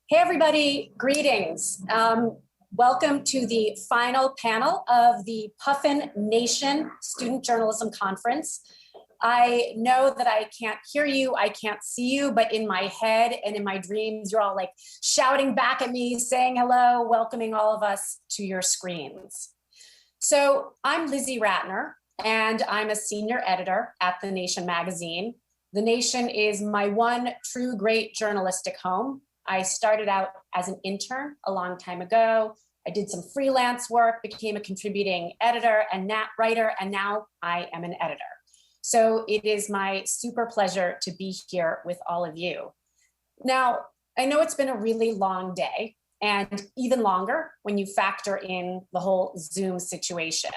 Hey everybody, greetings. Welcome to the final panel of the Puffin Nation Student Journalism Conference. I know that I can't hear you, I can't see you, but in my head and in my dreams, you're all like shouting back at me, saying hello, welcoming all of us to your screens. So I'm Lizzy Ratner, and I'm a senior editor at The Nation magazine. The Nation is my one true great journalistic home. I started out as an intern a long time ago. I did some freelance work, became a contributing editor and writer, and now I am an editor. So it is my super pleasure to be here with all of you. Now, I know it's been a really long day, and even longer when you factor in the whole Zoom situation.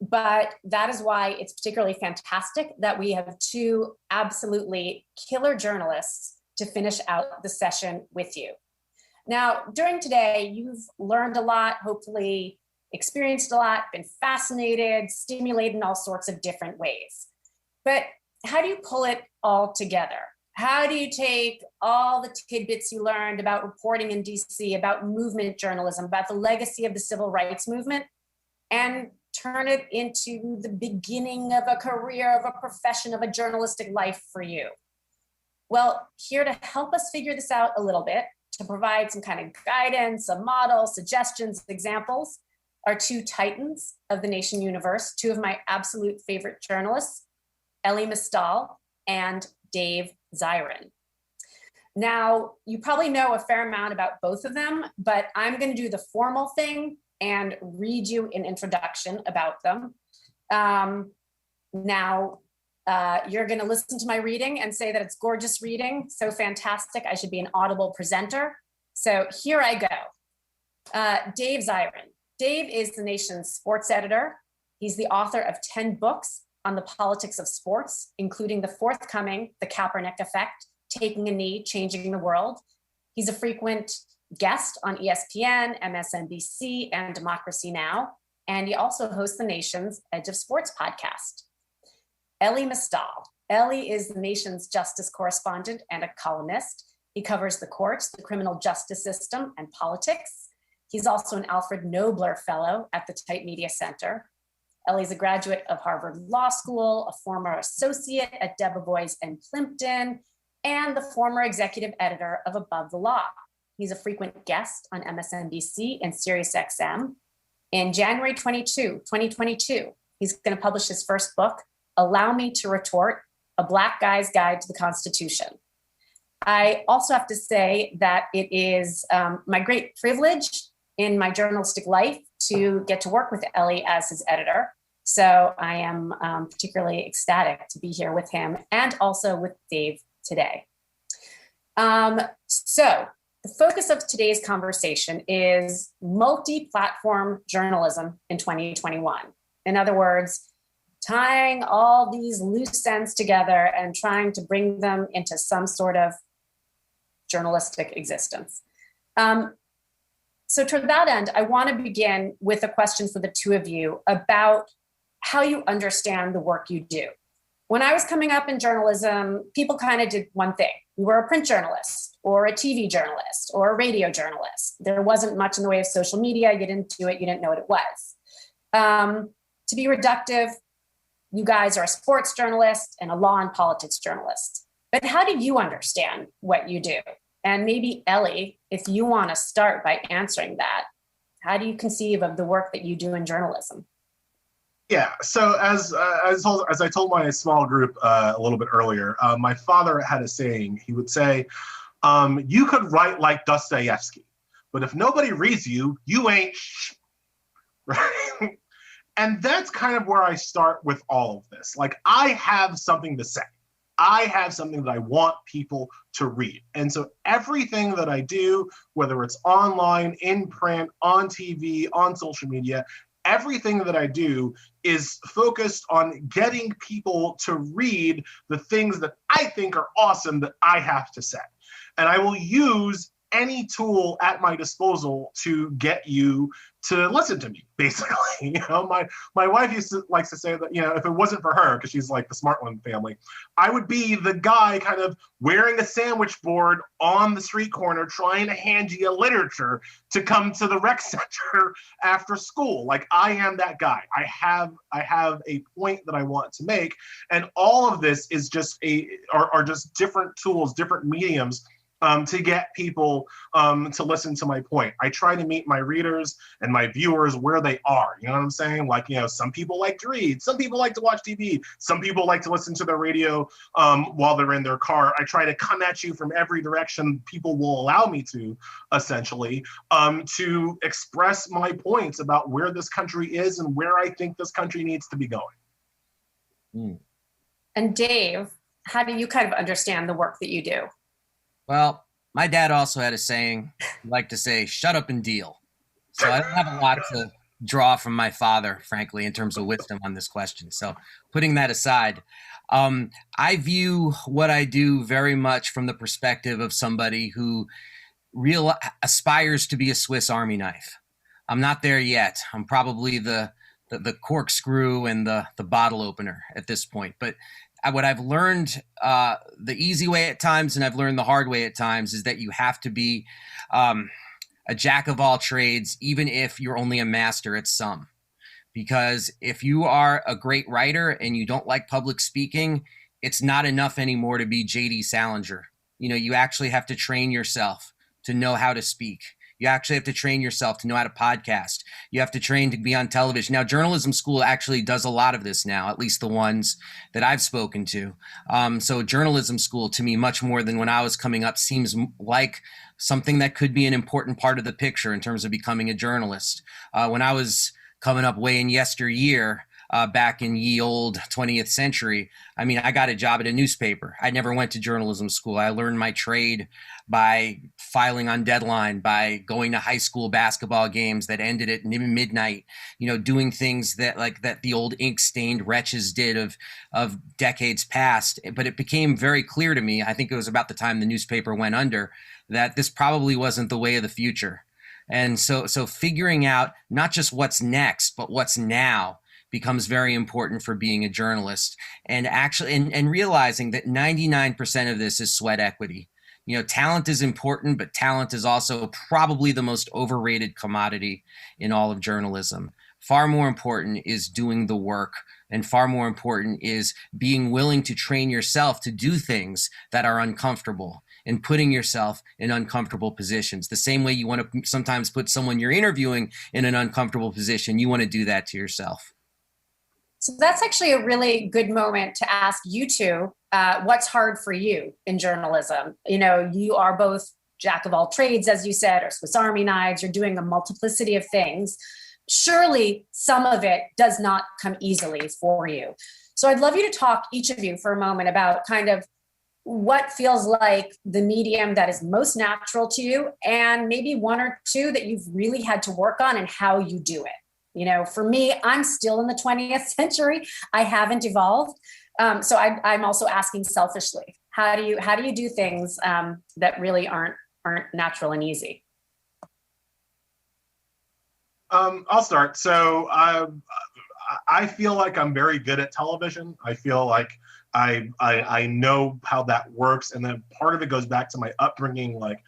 But that is why it's particularly fantastic that we have two absolutely killer journalists to finish out the session with you. Now, during today, you've learned a lot, hopefully experienced a lot, been fascinated, stimulated in all sorts of different ways. But how do you pull it all together? How do you take all the tidbits you learned about reporting in DC, about movement journalism, about the legacy of the civil rights movement, and turn it into the beginning of a career, of a profession, of a journalistic life for you? Well, here to help us figure this out a little bit, to provide some kind of guidance, a model, suggestions, examples, are two titans of the Nation universe, two of my absolute favorite journalists, Ellie Mistal and Dave Zirin. Now, you probably know a fair amount about both of them, but I'm going to do the formal thing and read you an introduction about them. You're going to listen to my reading and say that it's gorgeous reading, so fantastic, I should be an audible presenter. So here I go. Dave Zirin. Dave is the Nation's sports editor. He's the author of 10 books on the politics of sports, including the forthcoming The Kaepernick Effect, Taking a Knee, Changing the World. He's a frequent guest on ESPN, MSNBC, and Democracy Now! And he also hosts the Nation's Edge of Sports podcast. Ellie Mistah. Elie is the Nation's justice correspondent and a columnist. He covers the courts, the criminal justice system, and politics. He's also an Alfred Nobler Fellow at the Type Media Center. Ellie's a graduate of Harvard Law School, a former associate at Debevoise and Plimpton, and the former executive editor of Above the Law. He's a frequent guest on MSNBC and SiriusXM. In January 2022, he's going to publish his first book, Allow Me to Retort, A Black Guy's Guide to the Constitution. I also have to say that it is my great privilege in my journalistic life to get to work with Elie as his editor. So I am particularly ecstatic to be here with him and also with Dave today. So the focus of today's conversation is multi-platform journalism in 2021. In other words, tying all these loose ends together and trying to bring them into some sort of journalistic existence. So to that end, I want to begin with a question for the two of you about how you understand the work you do. When I was coming up in journalism, people kind of did one thing. You were a print journalist or a TV journalist or a radio journalist. There wasn't much in the way of social media. You didn't do it. You didn't know what it was. To be reductive, you guys are a sports journalist and a law and politics journalist. But how do you understand what you do? And maybe Elie, if you want to start by answering that, how do you conceive of the work that you do in journalism? Yeah, so as I told my small group a little bit earlier, my father had a saying. He would say, you could write like Dostoevsky, but if nobody reads you, you ain't right? And that's kind of where I start with all of this. Like, I have something to say. I have something that I want people to read. And so everything that I do, whether it's online, in print, on TV, on social media, everything that I do is focused on getting people to read the things that I think are awesome that I have to say. And I will use any tool at my disposal to get you to listen to me, basically. My wife likes to say that, if it wasn't for her, because she's like the smart one in the family, I would be the guy kind of wearing a sandwich board on the street corner trying to hand you literature to come to the rec center after school. Like, I am that guy. I have a point that I want to make, and all of this is just are just different tools, different mediums to get people to listen to my point. I try to meet my readers and my viewers where they are. You know what I'm saying? Like, some people like to read, some people like to watch TV, some people like to listen to the radio while they're in their car. I try to come at you from every direction people will allow me to, essentially, to express my points about where this country is and where I think this country needs to be going. Mm. And Dave, how do you kind of understand the work that you do? Well, my dad also had a saying, he liked to say, shut up and deal. So I don't have a lot to draw from my father, frankly, in terms of wisdom on this question. So putting that aside, I view what I do very much from the perspective of somebody who aspires to be a Swiss Army knife. I'm not there yet. I'm probably the corkscrew and the bottle opener at this point. But what I've learned the easy way at times, and I've learned the hard way at times, is that you have to be a jack of all trades, even if you're only a master at some. Because if you are a great writer and you don't like public speaking, it's not enough anymore to be J.D. Salinger. You actually have to train yourself to know how to speak. You actually have to train yourself to know how to podcast. You have to train to be on television. Now, journalism school actually does a lot of this now, at least the ones that I've spoken to. So journalism school, to me, much more than when I was coming up, seems like something that could be an important part of the picture in terms of becoming a journalist. When I was coming up way in yesteryear, back in ye old 20th century, I got a job at a newspaper. I never went to journalism school. I learned my trade by filing on deadline, by going to high school basketball games that ended at midnight, doing things that the old ink-stained wretches did of decades past. But it became very clear to me, I think it was about the time the newspaper went under, that this probably wasn't the way of the future. And so figuring out not just what's next, but what's now becomes very important for being a journalist, and actually and realizing that 99% of this is sweat equity. Talent is important, but talent is also probably the most overrated commodity in all of journalism. Far more important is doing the work, and far more important is being willing to train yourself to do things that are uncomfortable and putting yourself in uncomfortable positions. The same way you want to sometimes put someone you're interviewing in an uncomfortable position, you want to do that to yourself. So that's actually a really good moment to ask you two, what's hard for you in journalism? You are both jack of all trades, as you said, or Swiss Army knives. You're doing a multiplicity of things. Surely some of it does not come easily for you. So I'd love you to talk, each of you, for a moment about kind of what feels like the medium that is most natural to you, and maybe one or two that you've really had to work on and how you do it. For me, I'm still in the 20th century. I haven't evolved. So I'm also asking selfishly, how do you do things that really aren't natural and easy? I'll start. So I feel like I'm very good at television. I feel like I know how that works. And then part of it goes back to my upbringing. Like,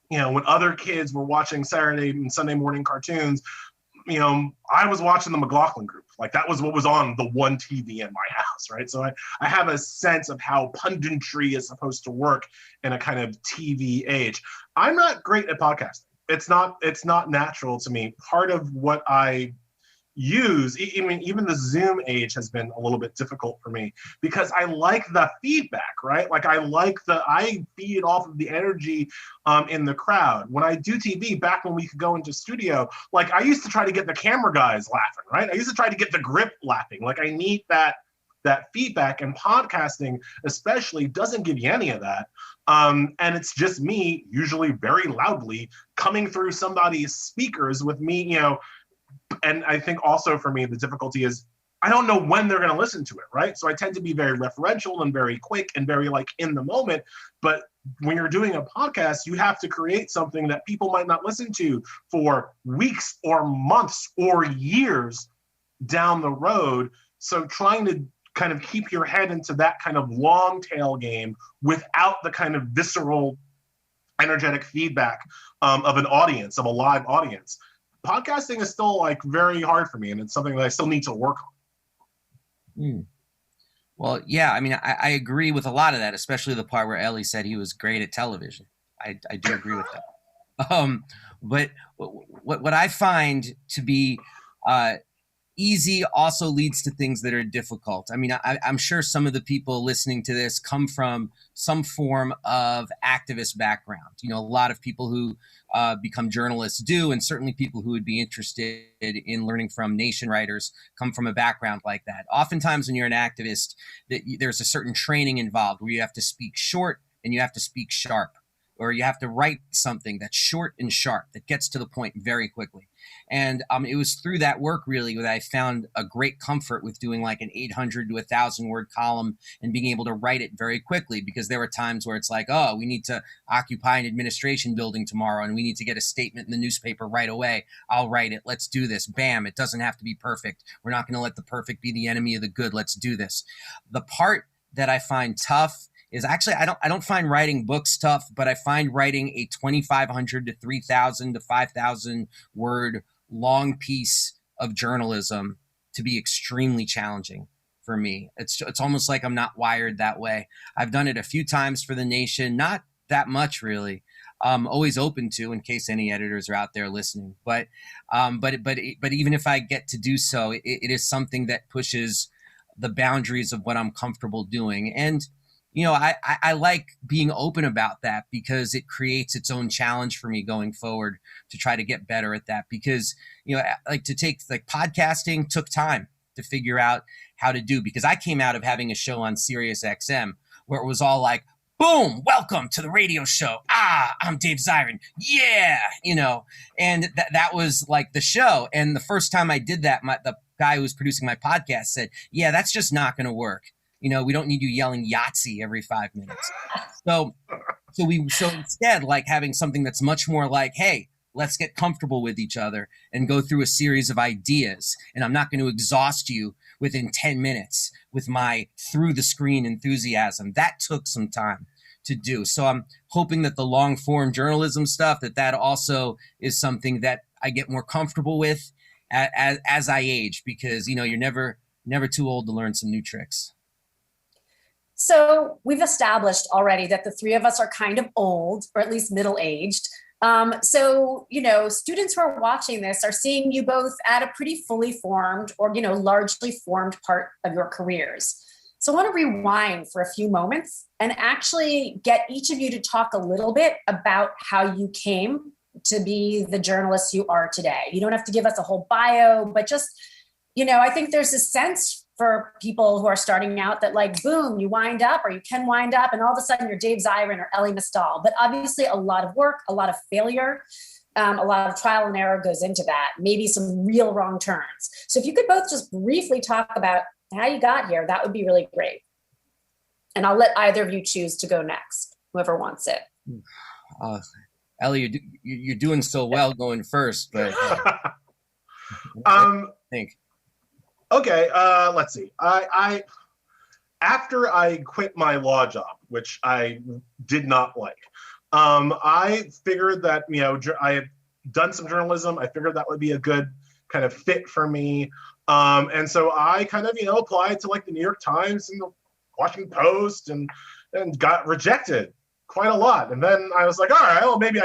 when other kids were watching Saturday and Sunday morning cartoons, I was watching the McLaughlin Group. Like, that was what was on the one TV in my house, right? So I have a sense of how punditry is supposed to work in a kind of TV age. I'm not great at podcasting. It's not natural to me. Part of what I use, even the Zoom age has been a little bit difficult for me because I like the feedback, right? Like, I feed off of the energy in the crowd. When I do TV, back when we could go into studio, like, I used to try to get the camera guys laughing, right? I used to try to get the grip laughing. Like, I need that feedback, and podcasting especially doesn't give you any of that. And it's just me, usually very loudly, coming through somebody's speakers with me, and I think also for me, the difficulty is I don't know when they're going to listen to it, right? So I tend to be very referential and very quick and very in the moment, but when you're doing a podcast, you have to create something that people might not listen to for weeks or months or years down the road. So trying to kind of keep your head into that kind of long tail game without the kind of visceral, energetic feedback of an audience, of a live audience. Podcasting is still like very hard for me, and it's something that I still need to work on. Mm. Well, yeah, I mean, I agree with a lot of that, especially the part where Elie said he was great at television. I do agree with that. But what I find to be easy also leads to things that are difficult. I mean, I'm sure some of the people listening to this come from some form of activist background. You know, a lot of people who become journalists do, and certainly people who would be interested in learning from nation writers come from a background like that. Oftentimes when you're an activist, there's a certain training involved where you have to speak short and you have to speak sharp, or you have to write something that's short and sharp, that gets to the point very quickly. And it was through that work really that I found a great comfort with doing like an 800 to 1,000 word column and being able to write it very quickly, because there were times where it's like, oh, we need to occupy an administration building tomorrow and we need to get a statement in the newspaper right away. I'll write it. Let's do this. Bam. It doesn't have to be perfect. We're not going to let the perfect be the enemy of the good. Let's do this. The part that I find tough is actually, I don't find writing books tough, but I find writing a 2,500 to 3,000 to 5,000 word long piece of journalism to be extremely challenging for me. It's almost like I'm not wired that way. I've done it a few times for The Nation, not that much really. Always open to, in case any editors are out there listening. But even if I get to do so, it is something that pushes the boundaries of what I'm comfortable doing. And you know, I like being open about that, because it creates its own challenge for me going forward to try to get better at that. Because, you know, like podcasting took time to figure out how to do, because I came out of having a show on Sirius XM where it was all like, boom, welcome to the radio show. I'm Dave Zirin. Yeah, you know, and that was like the show. And the first time I did that, the guy who was producing my podcast said, yeah, that's just not going to work. You know, we don't need you yelling Yahtzee every 5 minutes. So instead, like having something that's much more like, hey, let's get comfortable with each other and go through a series of ideas. And I'm not going to exhaust you within 10 minutes with my through the screen enthusiasm. That took some time to do. So I'm hoping that the long form journalism stuff, that also is something that I get more comfortable with as I age, because, you know, you're never too old to learn some new tricks. So we've established already that the three of us are kind of old, or at least middle-aged. So, you know, students who are watching this are seeing you both at a pretty fully formed, or, you know, largely formed part of your careers. So I want to rewind for a few moments and actually get each of you to talk a little bit about how you came to be the journalists you are today. You don't have to give us a whole bio, but just, you know, I think there's a sense for people who are starting out that like, boom, you wind up, or you can wind up, and all of a sudden you're Dave Zirin or Ellie Mistah. But obviously a lot of work, a lot of failure, a lot of trial and error goes into that, maybe some real wrong turns. So if you could both just briefly talk about how you got here, that would be really great. And I'll let either of you choose to go next, whoever wants it. Elie, you're doing so well going first, but I think. Okay, let's see. I after I quit my law job, which I did not like, I figured that, you know, I had done some journalism. I figured that would be a good kind of fit for me. And so I kind of, you know, applied to like the New York Times and the Washington Post and got rejected quite a lot. And then I was like, all right, well, maybe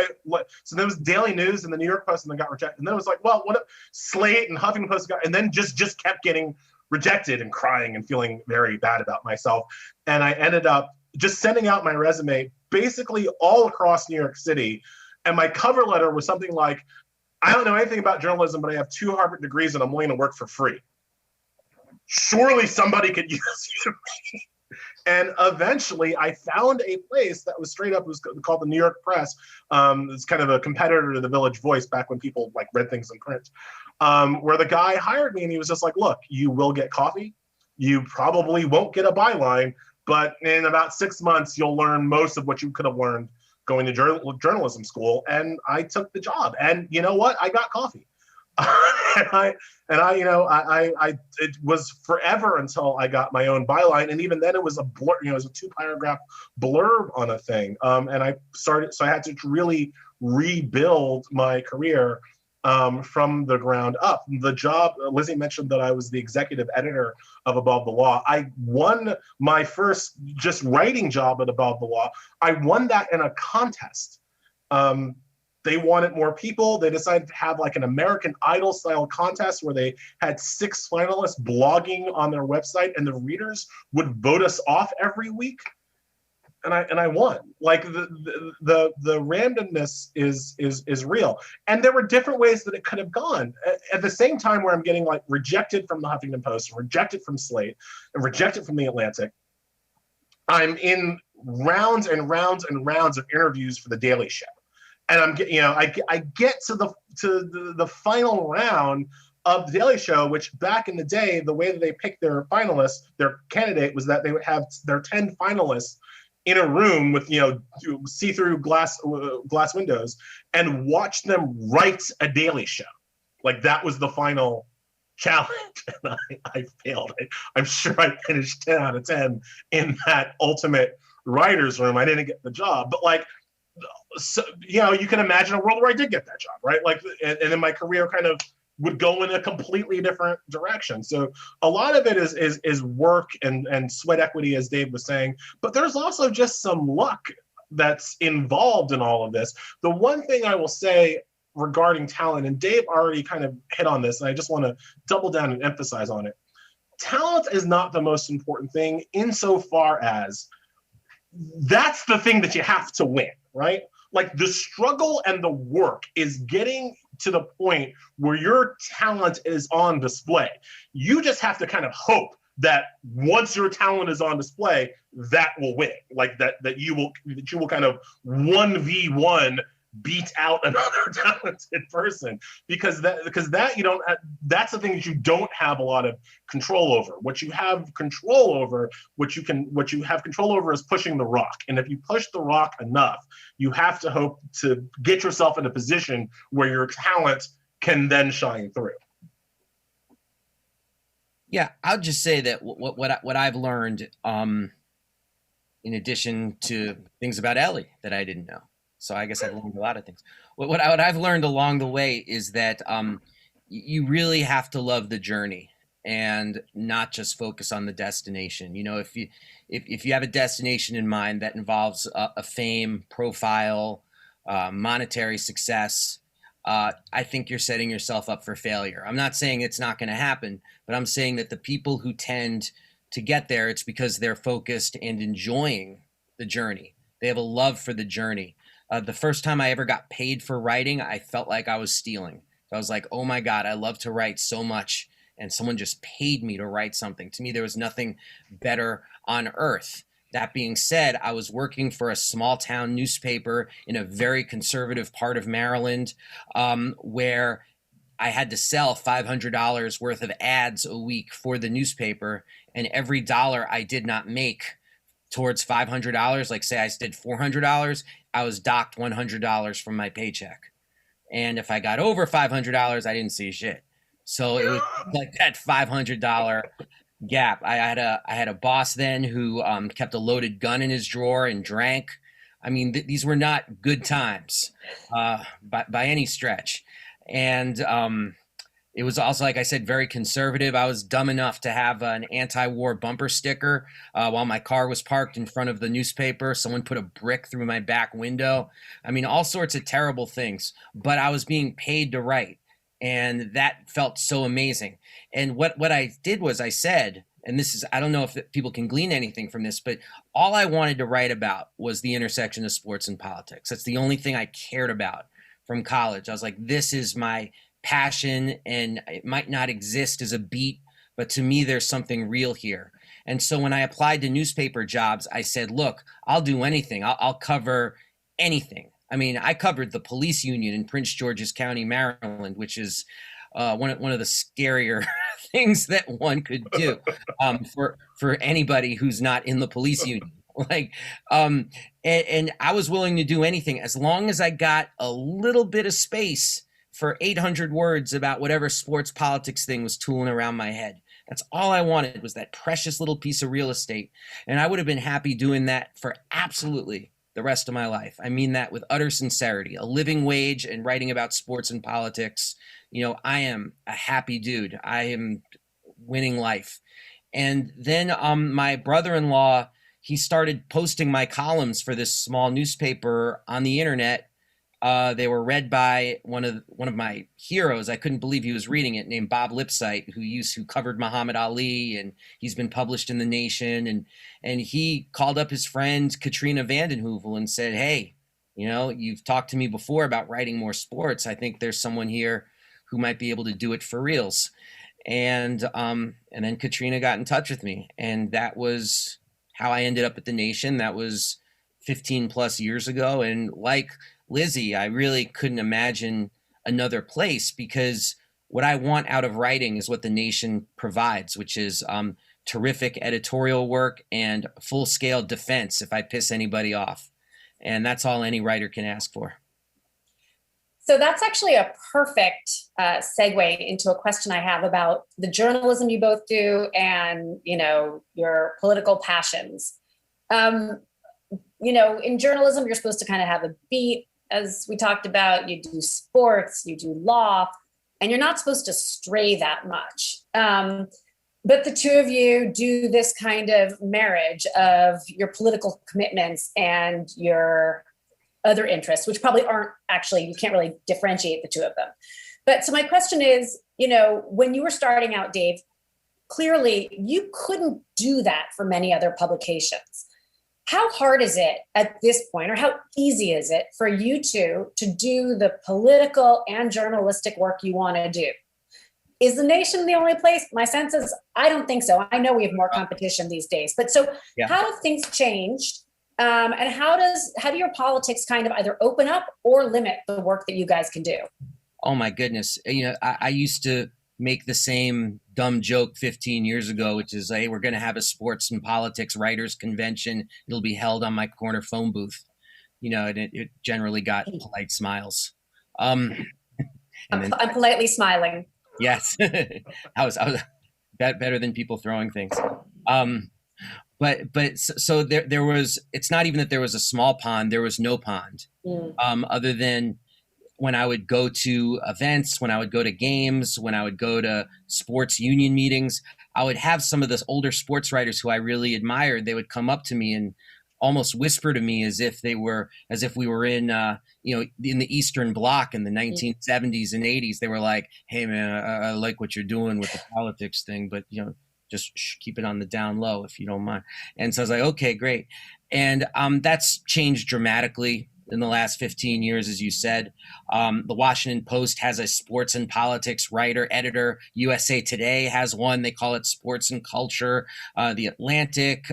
so there was Daily News and the New York Post, and then got rejected. And then it was like, well, what if Slate and Huffington Post and then just kept getting rejected and crying and feeling very bad about myself. And I ended up just sending out my resume basically all across New York City. And my cover letter was something like, I don't know anything about journalism, but I have 2 Harvard degrees and I'm willing to work for free. Surely somebody could use you. And eventually I found a place that was straight up, it was called the New York Press. It's kind of a competitor to the Village Voice back when people like read things in print, where the guy hired me and he was just like, look, you will get coffee. You probably won't get a byline, But in about 6 months, you'll learn most of what you could have learned going to journalism school. And I took the job. And you know what? I got coffee. It was forever until I got my own byline, and even then it was a blur, it was a 2-paragraph blurb on a thing. So I had to really rebuild my career from the ground up. The job, Lizzy mentioned that I was the executive editor of Above the Law. I won my first just writing job at Above the Law. I won that in a contest. They wanted more people. They decided to have like an American Idol style contest where they had 6 finalists blogging on their website, and the readers would vote us off every week. And I won. Like the randomness is real. And there were different ways that it could have gone. At the same time where I'm getting like rejected from the Huffington Post, rejected from Slate, and rejected from the Atlantic, I'm in rounds and rounds and rounds of interviews for the Daily Show. And I get to the final round of the Daily Show, which back in the day, the way that they picked their finalists, their candidate was that they would have their 10 finalists in a room with see-through glass windows and watch them write a Daily Show. Like that was the final challenge, and I failed. I'm sure I finished 10 out of 10 in that ultimate writer's room. I didn't get the job, but like. So, you can imagine a world where I did get that job, right? Like, and then my career kind of would go in a completely different direction. So a lot of it is work and sweat equity, as Dave was saying, but there's also just some luck that's involved in all of this. The one thing I will say regarding talent, and Dave already kind of hit on this, and I just want to double down and emphasize on it. Talent is not the most important thing insofar as that's the thing that you have to win, right? Like the struggle and the work is getting to the point where your talent is on display. You just have to kind of hope that once your talent is on display, that will win. Like that you will kind of 1v1 beat out another talented person, because that you don't that's the thing that you don't have a lot of control over. What you have control over, what you have control over is pushing the rock. And if you push the rock enough, you have to hope to get yourself in a position where your talent can then shine through. Yeah, I'll just say that what I've learned, in addition to things about Elie that I didn't know. So I guess I've learned a lot of things. What I've learned along the way is that you really have to love the journey and not just focus on the destination. If you have a destination in mind that involves a fame, profile, monetary success, I think you're setting yourself up for failure. I'm not saying it's not going to happen, but I'm saying that the people who tend to get there, it's because they're focused and enjoying the journey. They have a love for the journey. The first time I ever got paid for writing, I felt like I was stealing. I was like, oh my God, I love to write so much, and someone just paid me to write something. To me, there was nothing better on earth. That being said, I was working for a small town newspaper in a very conservative part of Maryland, where I had to sell $500 worth of ads a week for the newspaper, and every dollar I did not make towards $500, like say I did $400, I was docked $100 from my paycheck. And if I got over $500, I didn't see shit. So it was like that $500 gap. I had a boss then who kept a loaded gun in his drawer and drank. I mean, these were not good times by any stretch. And it was also, like I said, very conservative. I was dumb enough to have an anti-war bumper sticker while my car was parked in front of the newspaper. Someone put a brick through my back window. I mean, all sorts of terrible things. But I was being paid to write, and that felt so amazing. And what I did was I said, and this is, I don't know if people can glean anything from this, but all I wanted to write about was the intersection of sports and politics. That's the only thing I cared about from college. I was like, this is my passion, and it might not exist as a beat, but to me, there's something real here. And so when I applied to newspaper jobs, I said, look, I'll do anything. I'll cover anything. I mean, I covered the police union in Prince George's County, Maryland, which is one of the scarier things that one could do for anybody who's not in the police union. Like, and I was willing to do anything as long as I got a little bit of space for 800 words about whatever sports politics thing was tooling around my head. That's all I wanted, was that precious little piece of real estate. And I would have been happy doing that for absolutely the rest of my life. I mean that with utter sincerity. A living wage and writing about sports and politics. You know, I am a happy dude. I am winning life. And then my brother-in-law, he started posting my columns for this small newspaper on the internet. They were read by one of my heroes. I couldn't believe he was reading it, named Bob Lipsyte, who covered Muhammad Ali, and he's been published in The Nation. And he called up his friend Katrina vanden Heuvel and said, "Hey, you know, you've talked to me before about writing more sports. I think there's someone here who might be able to do it for reals." And then Katrina got in touch with me, and that was how I ended up at The Nation. That was 15 plus years ago. And like Lizzy, I really couldn't imagine another place, because what I want out of writing is what The Nation provides, which is terrific editorial work and full-scale defense if I piss anybody off. And that's all any writer can ask for. So that's actually a perfect segue into a question I have about the journalism you both do and, you know, your political passions. You know, in journalism, you're supposed to kind of have a beat. As we talked about, you do sports, you do law, and you're not supposed to stray that much. But the two of you do this kind of marriage of your political commitments and your other interests, which probably aren't actually, you can't really differentiate the two of them. But so my question is, you know, when you were starting out, Dave, clearly you couldn't do that for many other publications. How hard is it at this point, or how easy is it for you two to do the political and journalistic work you want to do? Is The Nation the only place? My sense is, I don't think so. I know we have more competition these days, but so yeah. How have things changed? And how do your politics kind of either open up or limit the work that you guys can do? Oh my goodness. You know, I used to make the same dumb joke 15 years ago, which is, hey, we're going to have a sports and politics writers convention. It'll be held on my corner phone booth. You know, and it generally got polite smiles. I'm politely smiling. Yes. I was better than people throwing things. But so there was, it's not even that there was a small pond, there was no pond. Other than when I would go to events, when I would go to games, when I would go to sports union meetings, I would have some of the older sports writers who I really admired. They would come up to me and almost whisper to me as if we were in, you know, in the Eastern Bloc in the 1970s and 80s. They were like, "Hey man, I like what you're doing with the politics thing, but you know, just keep it on the down low if you don't mind." And so I was like, okay, great. And that's changed dramatically in the last 15 years, as you said. The Washington Post has a sports and politics writer, editor. USA Today has one. They call it Sports and Culture. The Atlantic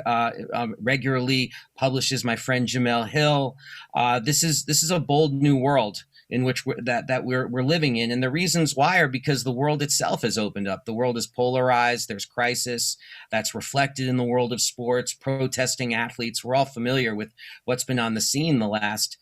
regularly publishes my friend Jamel Hill. This is a bold new world in which we're living in. And the reasons why are because the world itself has opened up. The world is polarized. There's crisis that's reflected in the world of sports, protesting athletes. We're all familiar with what's been on the scene the last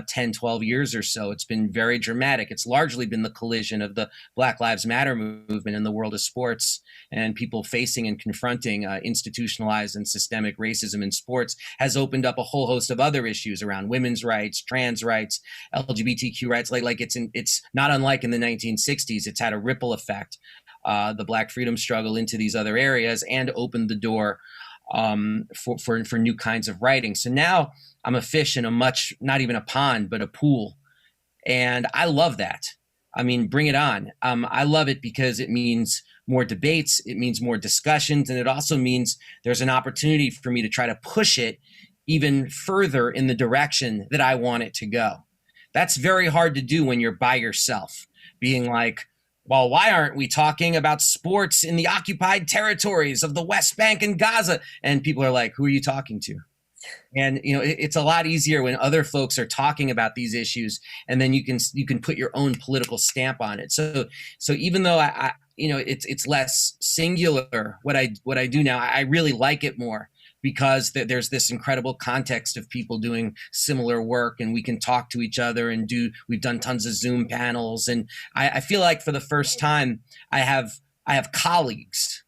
10, 12 years or so. It's been very dramatic. It's largely been the collision of the Black Lives Matter movement in the world of sports, and people facing and confronting institutionalized and systemic racism in sports has opened up a whole host of other issues around women's rights, trans rights, LGBTQ rights. Like it's not unlike in the 1960s. It's had a ripple effect, the Black freedom struggle, into these other areas, and opened the door for new kinds of writing. So now I'm a fish in a not even a pond, but a pool. And I love that. I mean, bring it on. I love it because it means more debates, it means more discussions, and it also means there's an opportunity for me to try to push it even further in the direction that I want it to go. That's very hard to do when you're by yourself, being like, well, why aren't we talking about sports in the occupied territories of the West Bank and Gaza? And people are like, who are you talking to? And it's a lot easier when other folks are talking about these issues, and then you can put your own political stamp on it. So even though I it's less singular what I do now, I really like it more because there's this incredible context of people doing similar work, and we can talk to each other and we've done tons of Zoom panels, and I feel like for the first time I have colleagues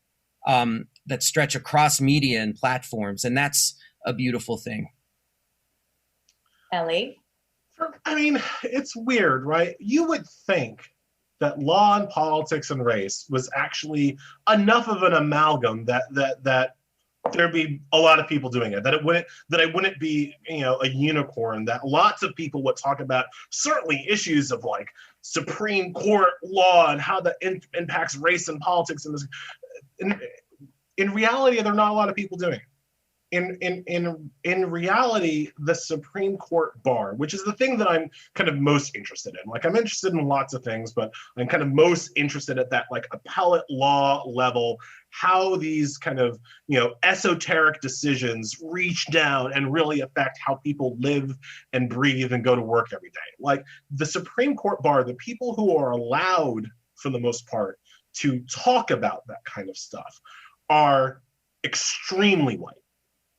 that stretch across media and platforms, and that's a beautiful thing. Elie? I mean, it's weird, right? You would think that law and politics and race was actually enough of an amalgam that there'd be a lot of people doing it, that it wouldn't be, a unicorn, that lots of people would talk about certainly issues of like Supreme Court law and how that impacts race and politics. In reality, there are not a lot of people doing it. In reality, the Supreme Court bar, which is the thing that I'm kind of most interested in. Like, I'm interested in lots of things, but I'm kind of most interested at that like appellate law level, how these kind of, esoteric decisions reach down and really affect how people live and breathe and go to work every day. Like the Supreme Court bar, the people who are allowed for the most part to talk about that kind of stuff are extremely white.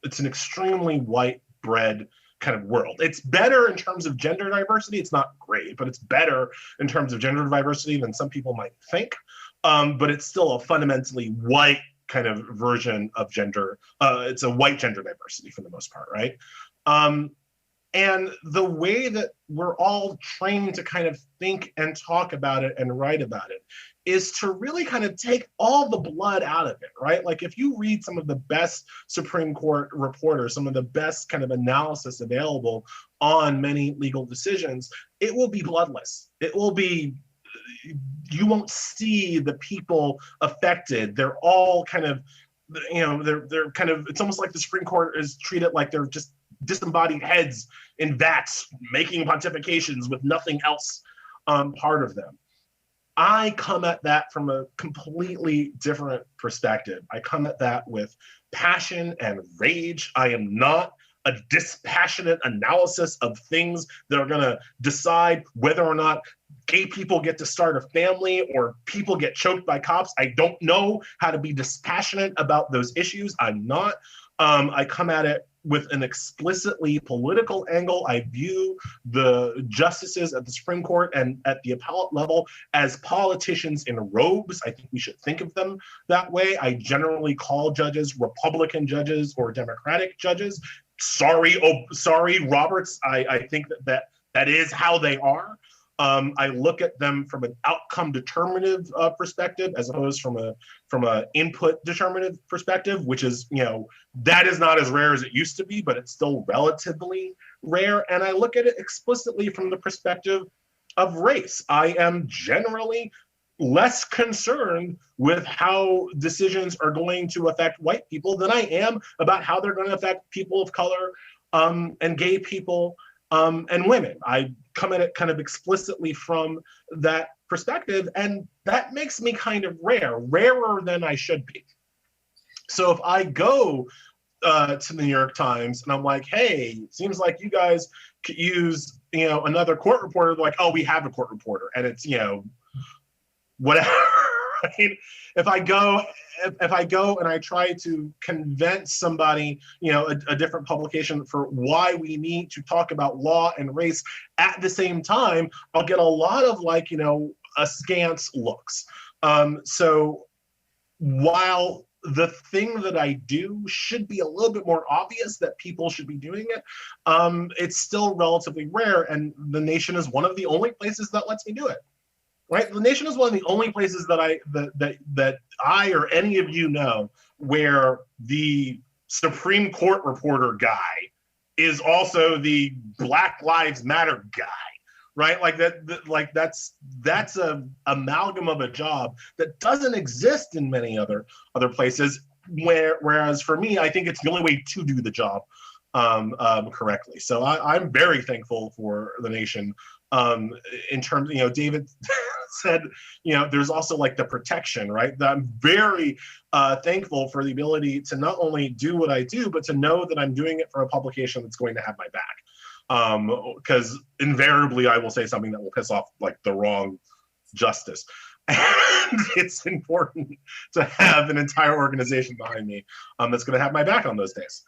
It's an extremely white bread kind of world. It's better in terms of gender diversity. It's not great, but it's better in terms of gender diversity than some people might think. But it's still a fundamentally white kind of version of gender. It's a white gender diversity for the most part, right? And the way that we're all trained to kind of think and talk about it and write about it is to really kind of take all the blood out of it, right? Like if you read some of the best Supreme Court reporters, some of the best kind of analysis available on many legal decisions, it will be bloodless. It will be, you won't see the people affected. They're all kind of, they're kind of, it's almost like the Supreme Court is treated like they're just disembodied heads in vats making pontifications with nothing else part of them. I come at that from a completely different perspective. I come at that with passion and rage. I am not a dispassionate analysis of things that are going to decide whether or not gay people get to start a family or people get choked by cops. I don't know how to be dispassionate about those issues. I'm not. I come at it with an explicitly political angle. I view the justices at the Supreme Court and at the appellate level as politicians in robes. I think we should think of them that way. I generally call judges Republican judges or Democratic judges. Sorry, Roberts. I think that is how they are. I look at them from an outcome determinative perspective as opposed from a input determinative perspective, which is, that is not as rare as it used to be, but it's still relatively rare. And I look at it explicitly from the perspective of race. I am generally less concerned with how decisions are going to affect white people than I am about how they're going to affect people of color and gay people and women. I come at it kind of explicitly from that perspective, and that makes me kind of rarer than I should be. So if I go to the New York Times and I'm like, hey, it seems like you guys could use, another court reporter, like, oh, we have a court reporter, and it's, whatever. Right? If I go and I try to convince somebody, a different publication for why we need to talk about law and race at the same time, I'll get a lot of askance looks. So while the thing that I do should be a little bit more obvious that people should be doing it, it's still relatively rare, and the Nation is one of the only places that lets me do it. Right, the Nation is one of the only places that I or any of you know where the Supreme Court reporter guy is also the Black Lives Matter guy, right? Like that's a amalgam of a job that doesn't exist in many other places. Whereas for me, I think it's the only way to do the job correctly. So I'm very thankful for the Nation in terms, David said, there's also like the protection, right? That I'm very thankful for the ability to not only do what I do, but to know that I'm doing it for a publication that's going to have my back. Because invariably I will say something that will piss off like the wrong justice. And it's important to have an entire organization behind me that's going to have my back on those days.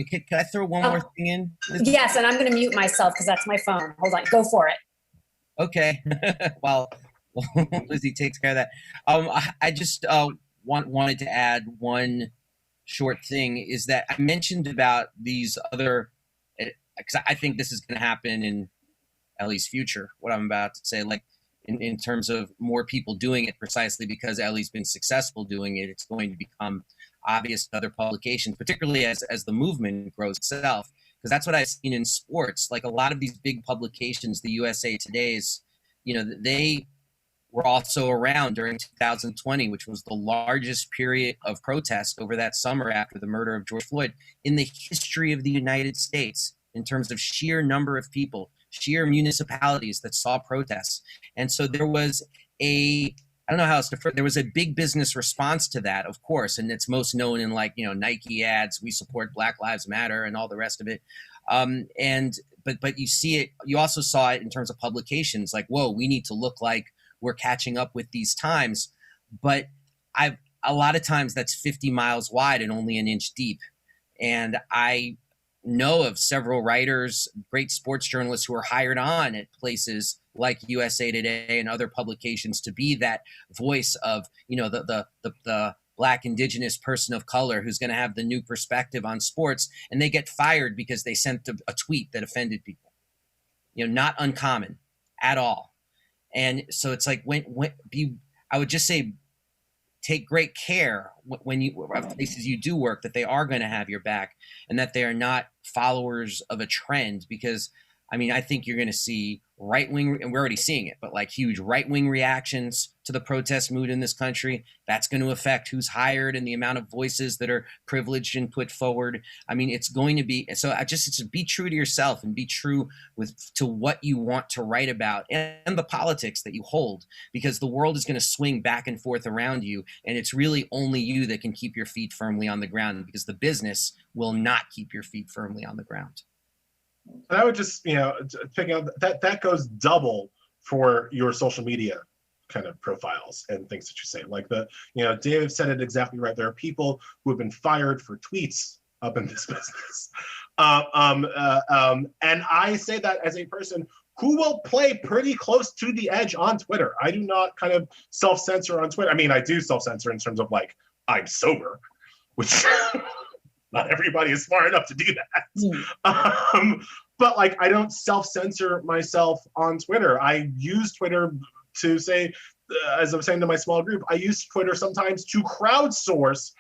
Can I throw one more thing in? Yes, and I'm going to mute myself because that's my phone. Hold on, go for it. Okay. Well, Lizzy takes care of that. I just wanted to add one short thing, is that I mentioned about these other, because I think this is going to happen in Ellie's future, what I'm about to say, like in terms of more people doing it, precisely because Ellie's been successful doing it, it's going to become obvious to other publications, particularly as the movement grows itself. Because that's what I've seen in sports. Like a lot of these big publications, the USA Today's, they were also around during 2020, which was the largest period of protest over that summer after the murder of George Floyd in the history of the United States, in terms of sheer number of people, sheer municipalities that saw protests. And so there was I don't know how else to, there was a big business response to that, of course, and it's most known in like, Nike ads, we support Black Lives Matter and all the rest of it. But you see it, you also saw it in terms of publications, like, whoa, we need to look like we're catching up with these times. But a lot of times that's 50 miles wide and only an inch deep. And I know of several writers, great sports journalists who are hired on at places like USA Today and other publications to be that voice of, the Black, Indigenous person of color who's going to have the new perspective on sports, and they get fired because they sent a tweet that offended people. Not uncommon at all. And so it's like I would just say, take great care when you places you do work, that they are going to have your back and that they are not followers of a trend. Because I think you're going to see right-wing, and we're already seeing it, but like huge right-wing reactions to the protest mood in this country. That's going to affect who's hired and the amount of voices that are privileged and put forward. It's going to be, so it's be true to yourself and be true to what you want to write about and the politics that you hold, because the world is going to swing back and forth around you. And it's really only you that can keep your feet firmly on the ground, because the business will not keep your feet firmly on the ground. And I would just, pick out that goes double for your social media kind of profiles and things that you say. Like David said it exactly right. There are people who have been fired for tweets up in this business. And I say that as a person who will play pretty close to the edge on Twitter. I do not kind of self-censor on Twitter. I do self-censor in terms of like, I'm sober, which not everybody is smart enough to do that. But like, I don't self-censor myself on Twitter. I use Twitter to say, as I'm saying to my small group, I use Twitter sometimes to crowdsource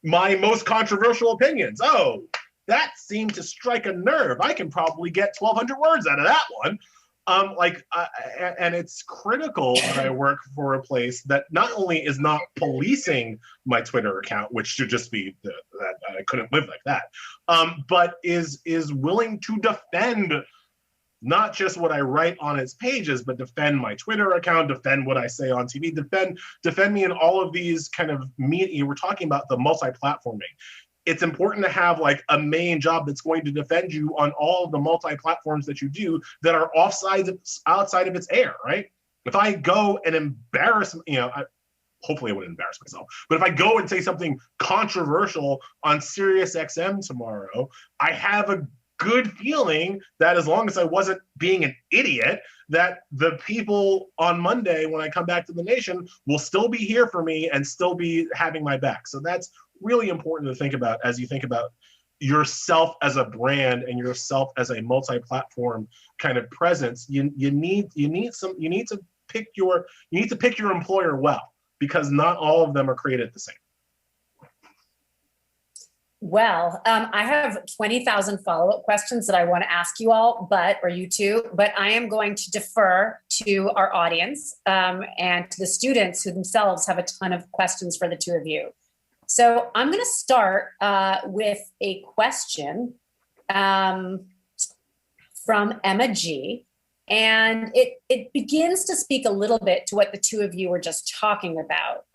my most controversial opinions. Oh, that seemed to strike a nerve. I can probably get 1,200 words out of that one. And it's critical that I work for a place that not only is not policing my Twitter account, which should just be that I couldn't live like that, but is willing to defend not just what I write on its pages, but defend my Twitter account, defend what I say on TV, defend me in all of these kind of media. We're talking about the multi-platforming. It's important to have like a main job that's going to defend you on all of the multi-platforms that you do that are outside of its air, right? If I go and embarrass, hopefully I wouldn't embarrass myself, but if I go and say something controversial on SiriusXM tomorrow, I have a good feeling that as long as I wasn't being an idiot, that the people on Monday when I come back to the nation will still be here for me and still be having my back. So that's really important to think about as you think about yourself as a brand and yourself as a multi-platform kind of presence. You need to pick your employer well, because not all of them are created the same. Well, I have 20,000 follow-up questions that I want to ask you all, or you two, but I am going to defer to our audience and to the students who themselves have a ton of questions for the two of you. So I'm going to start with a question from Emma G. And it begins to speak a little bit to what the two of you were just talking about,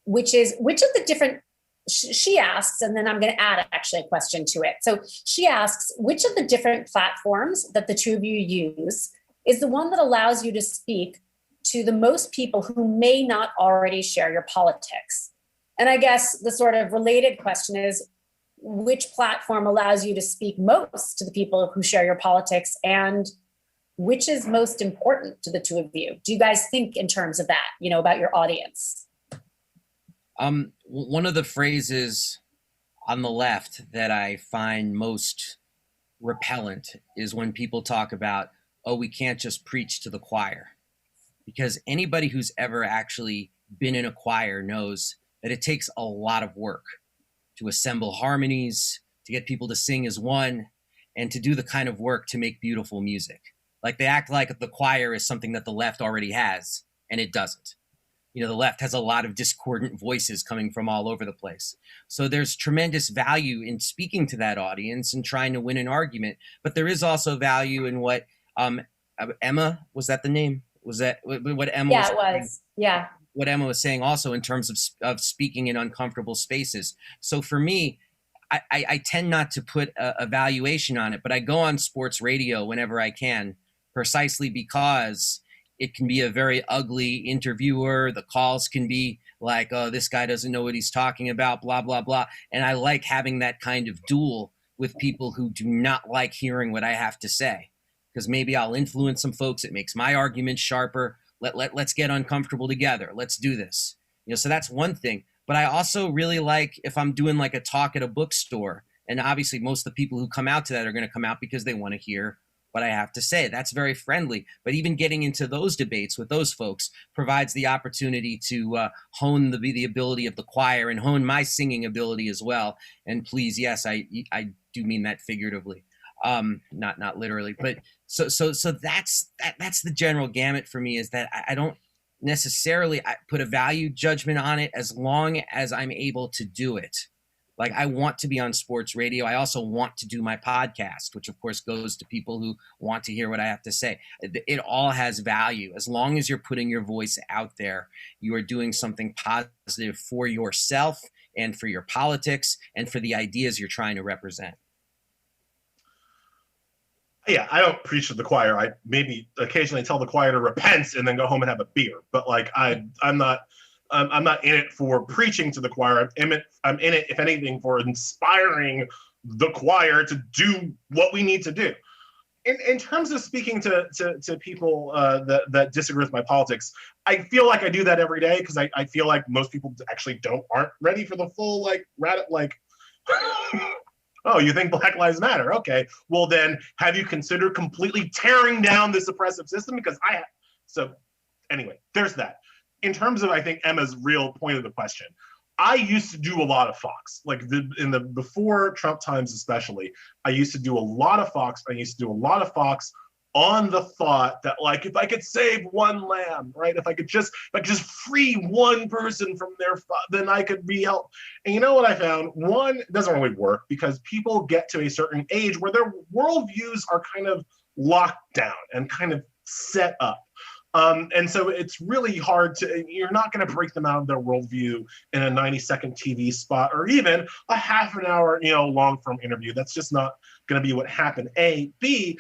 which is which of the different, she asks, and then I'm going to add actually a question to it. So she asks, which of the different platforms that the two of you use is the one that allows you to speak to the most people who may not already share your politics? And I guess the sort of related question is, which platform allows you to speak most to the people who share your politics, and which is most important to the two of you? Do you guys think in terms of that, about your audience? One of the phrases on the left that I find most repellent is when people talk about, oh, we can't just preach to the choir. Because anybody who's ever actually been in a choir knows that it takes a lot of work to assemble harmonies, to get people to sing as one, and to do the kind of work to make beautiful music. Like, they act like the choir is something that the left already has, and it doesn't. The left has a lot of discordant voices coming from all over the place. So there's tremendous value in speaking to that audience and trying to win an argument. But there is also value in what Emma, was that the name? Was that what Emma was? Yeah, it was. Yeah. What Emma was saying also in terms of speaking in uncomfortable spaces. So for me, I tend not to put a valuation on it, but I go on sports radio whenever I can, precisely because it can be a very ugly interviewer. The calls can be like, oh, this guy doesn't know what he's talking about, blah, blah, blah. And I like having that kind of duel with people who do not like hearing what I have to say, because maybe I'll influence some folks. It makes my argument sharper. Let's get uncomfortable together. Let's do this. So that's one thing. But I also really like if I'm doing like a talk at a bookstore, and obviously most of the people who come out to that are going to come out because they want to hear what I have to say. That's very friendly. But even getting into those debates with those folks provides the opportunity to hone the ability of the choir and hone my singing ability as well. And please, yes, I do mean that figuratively, not literally. But so that's the general gamut for me, is that I don't necessarily put a value judgment on it as long as I'm able to do it. Like, I want to be on sports radio. I also want to do my podcast, which of course goes to people who want to hear what I have to say. It all has value. As long as you're putting your voice out there, you are doing something positive for yourself and for your politics and for the ideas you're trying to represent. Yeah, I don't preach to the choir. I maybe occasionally tell the choir to repent and then go home and have a beer. But like, I'm not in it for preaching to the choir. I'm in it, if anything, for inspiring the choir to do what we need to do. In terms of speaking to people that disagree with my politics, I feel like I do that every day, because I feel like most people actually aren't ready for the full oh, you think Black Lives Matter? Okay, well then, have you considered completely tearing down this oppressive system? Because I have. So anyway, there's that. In terms of, I think, Emma's real point of the question, I used to do a lot of Fox, in the before Trump times especially. I used to do a lot of Fox. I used to do a lot of Fox on the thought that, like, if I could save one lamb, right? If I could just free one person from then I could be helped. And you know what I found? One, it doesn't really work, because people get to a certain age where their worldviews are kind of locked down and kind of set up. And so it's really hard you're not going to break them out of their worldview in a 90-second TV spot, or even a half an hour, long form interview. That's just not going to be what happened. A. B,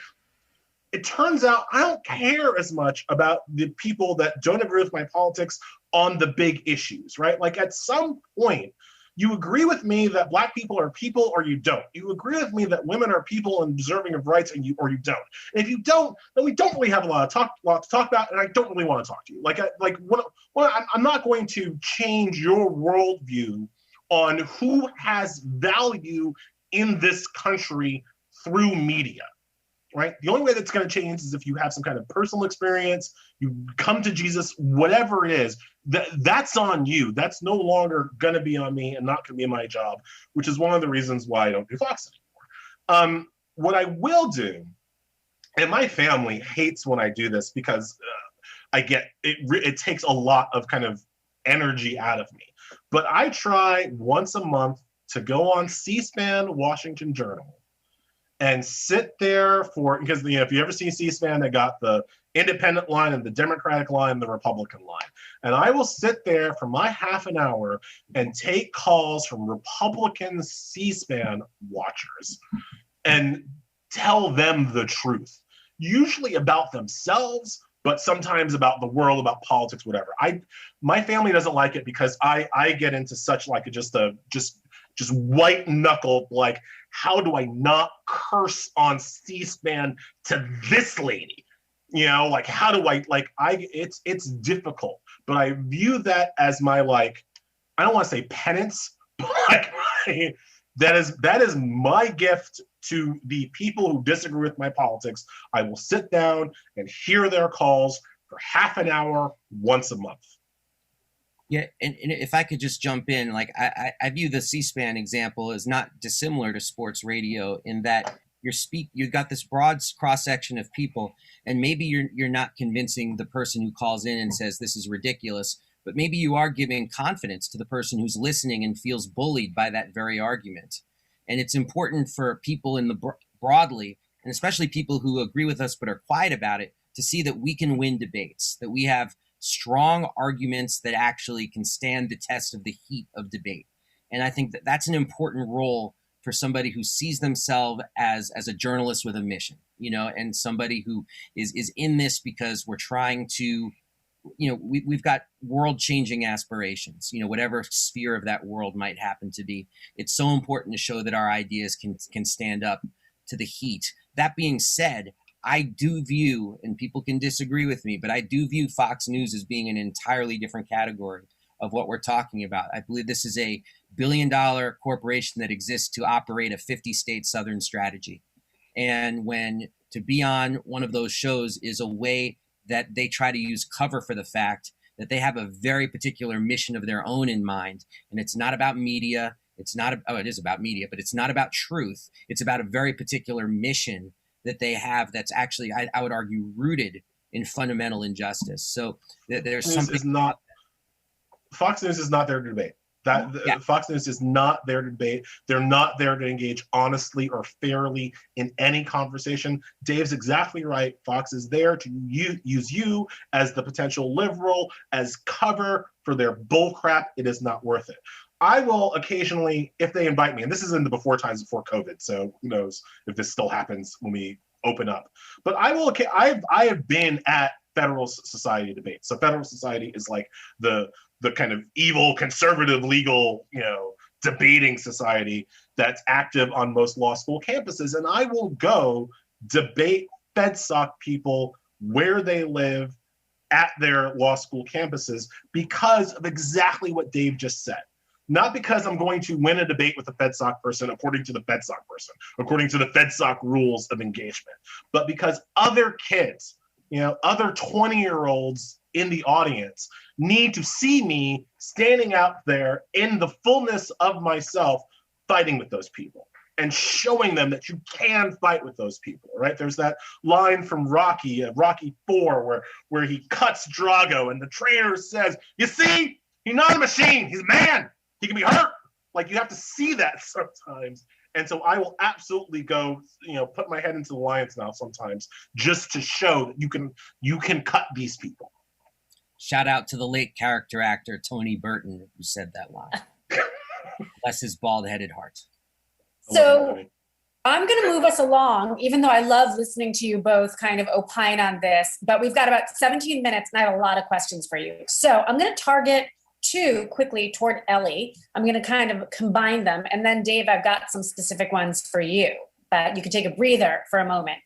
it turns out I don't care as much about the people that don't agree with my politics on the big issues, right? Like, at some point, you agree with me that Black people are people, or you don't. You agree with me that women are people and deserving of rights, or you don't. And if you don't, then we don't really have a lot to talk about, and I don't really want to talk to you. I'm not going to change your worldview on who has value in this country through media. Right? The only way that's going to change is if you have some kind of personal experience, you come to Jesus, whatever it is, that's on you. That's no longer going to be on me and not going to be my job, which is one of the reasons why I don't do Fox anymore. What I will do, and my family hates when I do this, because I get it takes a lot of kind of energy out of me. But I try once a month to go on C-SPAN Washington Journal and sit there because if you ever see C-SPAN, they got the independent line and the Democratic line and the Republican line. And I will sit there for my half an hour and take calls from Republican C-SPAN watchers and tell them the truth, usually about themselves, but sometimes about the world, about politics, whatever. My family doesn't like it because I get into such like just white knuckle, like, how do I not curse on C-SPAN to this lady? Like, how do it's difficult, but I view that as my, like, I don't want to say penance, but like that is my gift to the people who disagree with my politics. I will sit down and hear their calls for half an hour once a month. Yeah, and if I could just jump in, like I view the C-SPAN example as not dissimilar to sports radio in that you've got this broad cross section of people, and maybe you're not convincing the person who calls in and says this is ridiculous, but maybe you are giving confidence to the person who's listening and feels bullied by that very argument. And it's important for people in the broadly, and especially people who agree with us but are quiet about it, to see that we can win debates, that we have strong arguments that actually can stand the test of the heat of debate. And I think that that's an important role for somebody who sees themselves as a journalist with a mission, and somebody who is in this because we're trying to, we've got world-changing aspirations, whatever sphere of that world might happen to be. It's so important to show that our ideas can stand up to the heat. That being said, I do view, and people can disagree with me, but I do view Fox News as being an entirely different category of what we're talking about. I believe this is a billion-dollar corporation that exists to operate a 50-state Southern strategy. And when to be on one of those shows is a way that they try to use cover for the fact that they have a very particular mission of their own in mind. And it's not about media. It is about media, but it's not about truth. It's about a very particular mission that they have that's actually, I would argue, rooted in fundamental injustice. So there's something. Fox News is not there to debate. Yeah. Fox News is not there to debate. They're not there to engage honestly or fairly in any conversation. Dave's exactly right. Fox is there to use you as the potential liberal, as cover for their bullcrap. It is not worth it. I will occasionally, if they invite me, and this is in the before times before COVID, so who knows if this still happens when we open up. But I have been at Federalist Society debates. So Federalist Society is like the kind of evil conservative legal, debating society that's active on most law school campuses. And I will go debate FedSoc people where they live at their law school campuses because of exactly what Dave just said. Not because I'm going to win a debate with a FedSoc person according to the FedSoc person, according to the FedSoc rules of engagement, but because other kids, other 20-year-olds in the audience need to see me standing out there in the fullness of myself, fighting with those people and showing them that you can fight with those people, right? There's that line from Rocky 4, where he cuts Drago and the trainer says, you see, he's not a machine, he's a man. He can be hurt. Like, you have to see that sometimes. And so I will absolutely go, put my head into the lion's mouth sometimes just to show that you can cut these people. Shout out to the late character actor Tony Burton who said that line. Bless his bald-headed heart. So I'm going to move us along, even though I love listening to you both kind of opine on this, but we've got about 17 minutes and I have a lot of questions for you. So I'm going to target two quickly toward Elie. I'm going to kind of combine them. And then Dave, I've got some specific ones for you, but you can take a breather for a moment.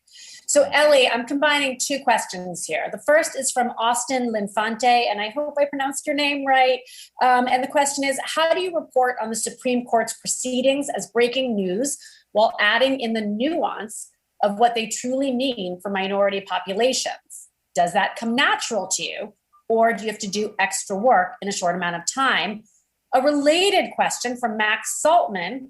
So Elie, I'm combining two questions here. The first is from Austin Linfante, and I hope I pronounced your name right. And the question is, how do you report on the Supreme Court's proceedings as breaking news while adding in the nuance of what they truly mean for minority populations? Does that come natural to you? Or do you have to do extra work in a short amount of time? A related question from Max Saltman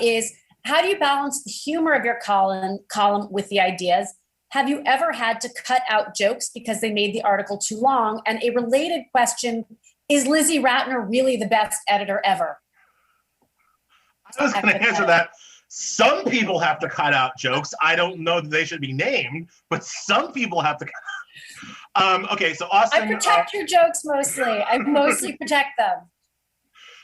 is, how do you balance the humor of your column with the ideas? Have you ever had to cut out jokes because they made the article too long? And a related question, is Lizzy Ratner really the best editor ever? I was going to answer that Some people have to cut out jokes. I don't know that they should be named, but some people have to. Okay, so Austin. I protect your jokes mostly. I mostly protect them.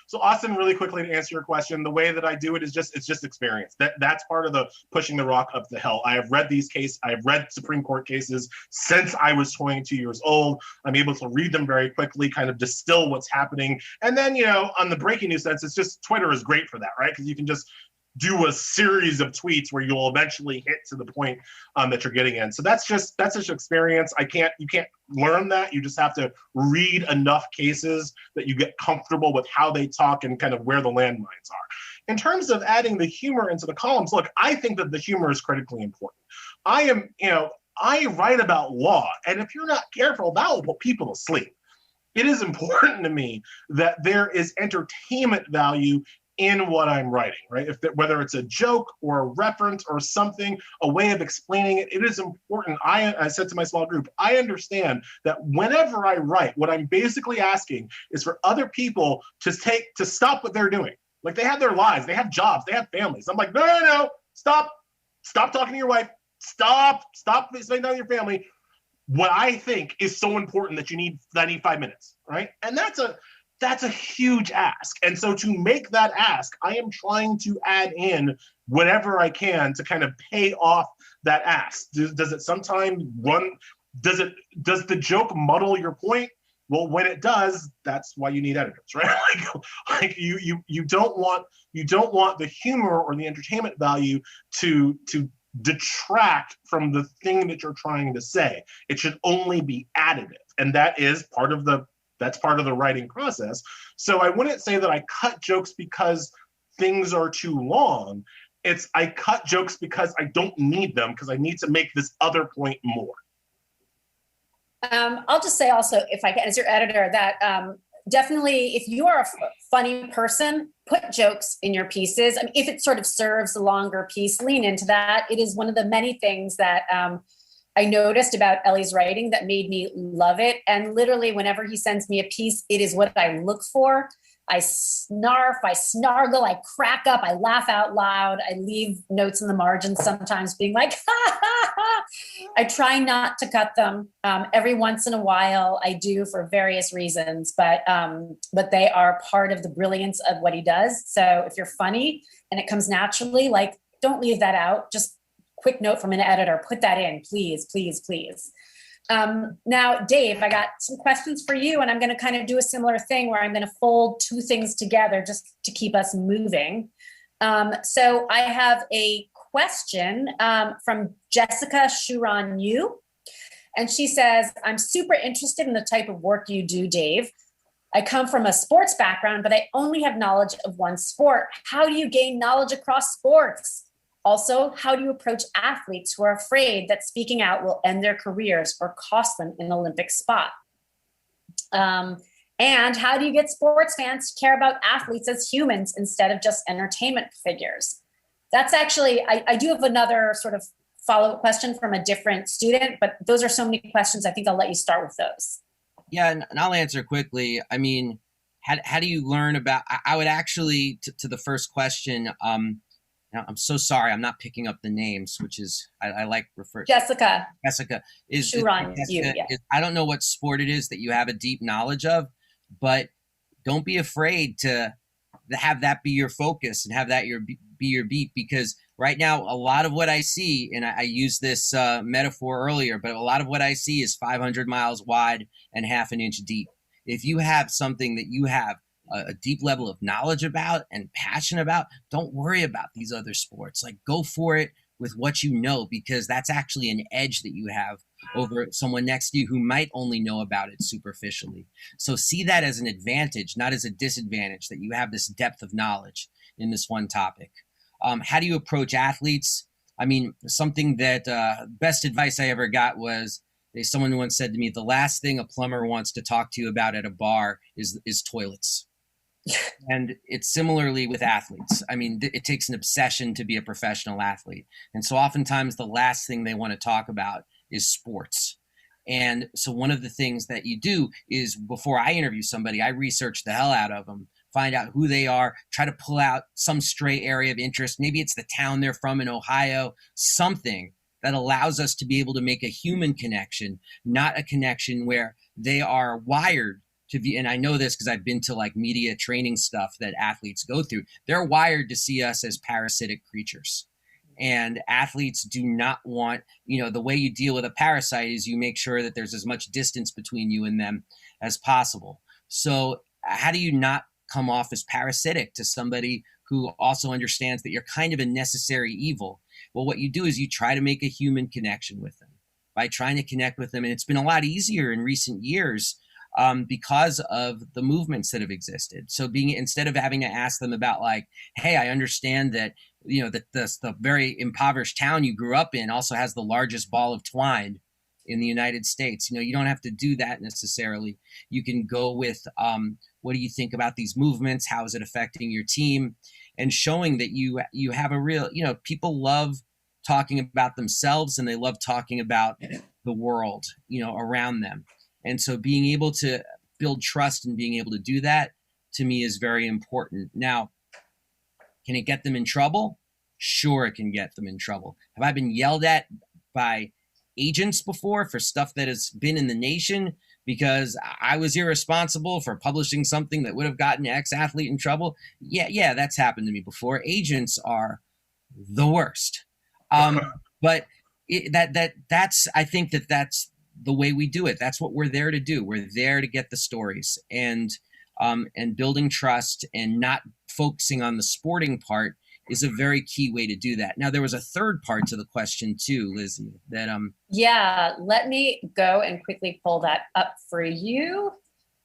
So Austin, really quickly to answer your question, the way that I do it is it's just experience. That's part of the pushing the rock up the hill. I have read these cases. I have read Supreme Court cases since I was 22 years old. I'm able to read them very quickly, kind of distill what's happening. And then, on the breaking news sense, it's just Twitter is great for that, right? Because you can just do a series of tweets where you'll eventually hit to the point that you're getting in. So that's just experience. You can't learn that. You just have to read enough cases that you get comfortable with how they talk and kind of where the landmines are. In terms of adding the humor into the columns, look, I think that the humor is critically important. I write about law, and if you're not careful, that will put people to sleep. It is important to me that there is entertainment value in what I'm writing, right? Whether it's a joke or a reference or something, a way of explaining it, it is important. I said to my small group, I understand that whenever I write, what I'm basically asking is for other people to stop what they're doing. Like, they have their lives, they have jobs, they have families. I'm like, no, stop talking to your wife, stop spending time with your family. What I think is so important that you need 5 minutes, right? And that's a huge ask. And so to make that ask, I am trying to add in whatever I can to kind of pay off that ask. Does it sometimes does the joke muddle your point? Well, when it does, that's why you need editors, right? like you don't want the humor or the entertainment value to detract from the thing that you're trying to say. It should only be additive. And that's part of the writing process. So I wouldn't say that I cut jokes because things are too long. I cut jokes because I don't need them, because I need to make this other point more. I'll just say also, if I can, as your editor, that definitely, if you are a funny person, put jokes in your pieces. I mean, if it sort of serves a longer piece, lean into that. It is one of the many things that I noticed about Ellie's writing that made me love it. And literally, whenever he sends me a piece, it is what I look for. I snarf, I snargle, I crack up, I laugh out loud. I leave notes in the margins sometimes being like, ha, ha, ha. I try not to cut them. Every once in a while I do, for various reasons, but they are part of the brilliance of what he does. So if you're funny and it comes naturally, like, don't leave that out. Just quick note from an editor, put that in, please, please, please. Now, Dave, I got some questions for you, and I'm going to kind of do a similar thing where I'm going to fold two things together just to keep us moving. So I have a question from Jessica Shuran Yu, and she says, I'm super interested in the type of work you do, Dave. I come from a sports background, but I only have knowledge of one sport. How do you gain knowledge across sports? Also, how do you approach athletes who are afraid that speaking out will end their careers or cost them an Olympic spot? And how do you get sports fans to care about athletes as humans instead of just entertainment figures? That's actually, I do have another sort of follow-up question from a different student, but those are so many questions, I think I'll let you start with those. Yeah, and I'll answer quickly. I mean, how do you learn about, I would actually, to the first question, now, I'm so sorry, I'm not picking up the names, which is, I like refer. Jessica is yeah. I don't know what sport it is that you have a deep knowledge of, but don't be afraid to have that be your focus and have that be your beat, because right now, a lot of what I see, and I used this metaphor earlier, but a lot of what I see is 500 miles wide and half an inch deep. If you have something that you have a deep level of knowledge about and passion about, don't worry about these other sports. Like, go for it with what you know, because that's actually an edge that you have over someone next to you who might only know about it superficially. So see that as an advantage, not as a disadvantage, that you have this depth of knowledge in this one topic. How do you approach athletes? I mean, something that best advice I ever got was, someone once said to me, the last thing a plumber wants to talk to you about at a bar is toilets. And it's similarly with athletes. I mean, it takes an obsession to be a professional athlete. And so oftentimes the last thing they want to talk about is sports. And so one of the things that you do is, before I interview somebody, I research the hell out of them find out who they are, try to pull out some stray area of interest. Maybe it's the town they're from in Ohio, something that allows us to be able to make a human connection, not a connection where they are wired to be. And I know this because I've been to like media training stuff that athletes go through. They're wired to see us as parasitic creatures. And athletes do not want, the way you deal with a parasite is you make sure that there's as much distance between you and them as possible. So how do you not come off as parasitic to somebody who also understands that you're kind of a necessary evil? Well, what you do is you try to make a human connection with them by trying to connect with them. And it's been a lot easier in recent years because of the movements that have existed. So instead of having to ask them about like, hey, I understand that, that the very impoverished town you grew up in also has the largest ball of twine in the United States. You don't have to do that necessarily. You can go with, what do you think about these movements? How is it affecting your team? And showing that you have a real, people love talking about themselves and they love talking about the world, around them. And so being able to build trust and being able to do that, to me, is very important. Now, can it get them in trouble? Sure, it can get them in trouble. Have I been yelled at by agents before for stuff that has been in the nation because I was irresponsible for publishing something that would have gotten X athlete in trouble? Yeah, that's happened to me before. Agents are the worst. But that's I think that's the way we do it. That's what we're there to do. We're there to get the stories and building trust and not focusing on the sporting part is a very key way to do that. Now, there was a third part to the question too, Lizzy, that Yeah, let me go and quickly pull that up for you.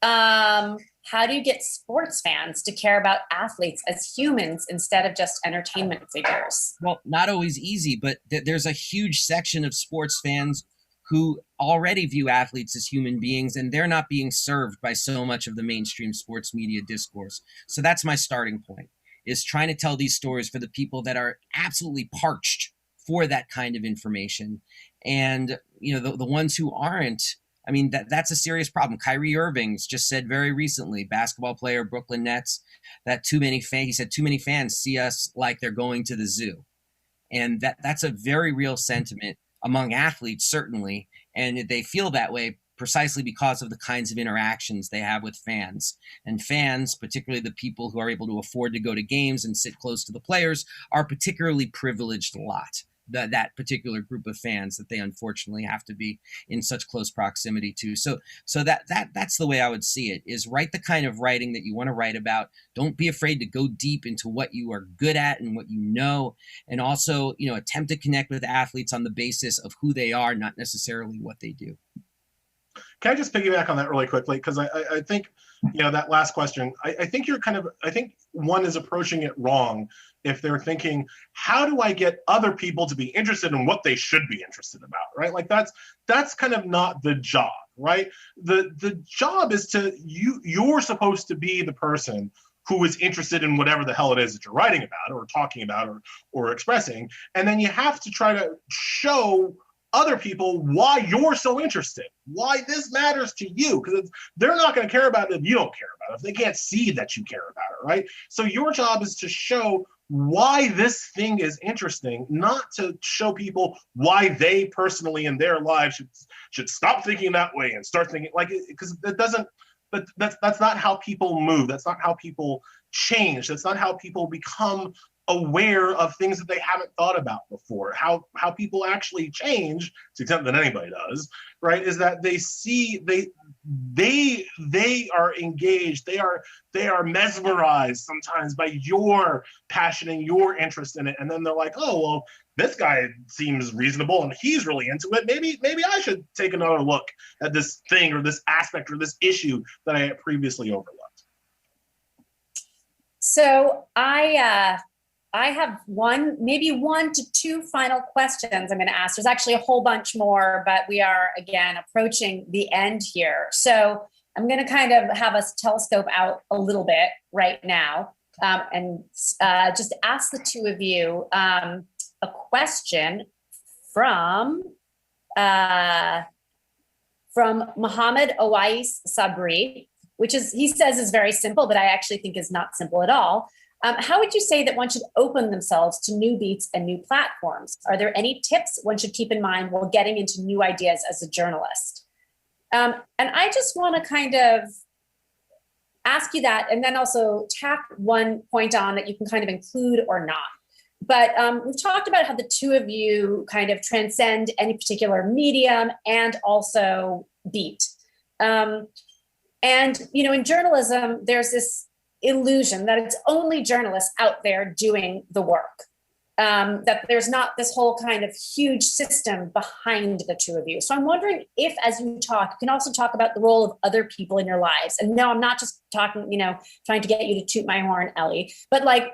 How do you get sports fans to care about athletes as humans instead of just entertainment figures? Well, not always easy, but there's a huge section of sports fans who already view athletes as human beings, and they're not being served by so much of the mainstream sports media discourse. So that's my starting point, is trying to tell these stories for the people that are absolutely parched for that kind of information. And, the ones who aren't, I mean, that's a serious problem. Kyrie Irving's just said very recently, basketball player, Brooklyn Nets, that he said too many fans see us like they're going to the zoo. And that's a very real sentiment among athletes, certainly. And they feel that way precisely because of the kinds of interactions they have with fans. And fans, particularly the people who are able to afford to go to games and sit close to the players, are a particularly privileged lot. That particular group of fans that they unfortunately have to be in such close proximity to. So that's the way I would see it, is write the kind of writing that you want to write about. Don't be afraid to go deep into what you are good at and what you know. And also, attempt to connect with athletes on the basis of who they are, not necessarily what they do. Can I just piggyback on that really quickly? Because I think, that last question, I think I think one is approaching it wrong if they're thinking, how do I get other people to be interested in what they should be interested about, right? Like that's kind of not the job, right? The job is you're supposed to be the person who is interested in whatever the hell it is that you're writing about or talking about or expressing. And then you have to try to show other people why you're so interested, why this matters to you, because they're not going to care about it if you don't care about it, if they can't see that you care about it, right? So your job is to show why this thing is interesting, not to show people why they personally in their lives should stop thinking that way and start thinking like it, because it doesn't. But that's not how people move. That's not how people change. That's not how people become aware of things that they haven't thought about before. How people actually change, to the extent that anybody does, right, is that they see they are engaged, they are mesmerized sometimes by your passion and your interest in it, and then they're like, oh well, this guy seems reasonable and he's really into it. Maybe I should take another look at this thing or this aspect or this issue that I had previously overlooked. So I have maybe one to two final questions I'm going to ask. There's actually a whole bunch more, but we are, again, approaching the end here. So I'm going to kind of have us telescope out a little bit right now and just ask the two of you a question from Mohammed Owais Sabri. which is, he says, is very simple, but I actually think is not simple at all. How would you say that one should open themselves to new beats and new platforms? Are there any tips one should keep in mind while getting into new ideas as a journalist? And I just want to kind of ask you that, and then also tack one point on that you can kind of include or not. But we've talked about how the two of you kind of transcend any particular medium and also beat. And, you know, in journalism, there's this illusion that it's only journalists out there doing the work, that there's not this whole kind of huge system behind the two of you. So I'm wondering if, as you talk, you can also talk about the role of other people in your lives. And no, I'm not just talking, you know, trying to get you to toot my horn, Ellie, but like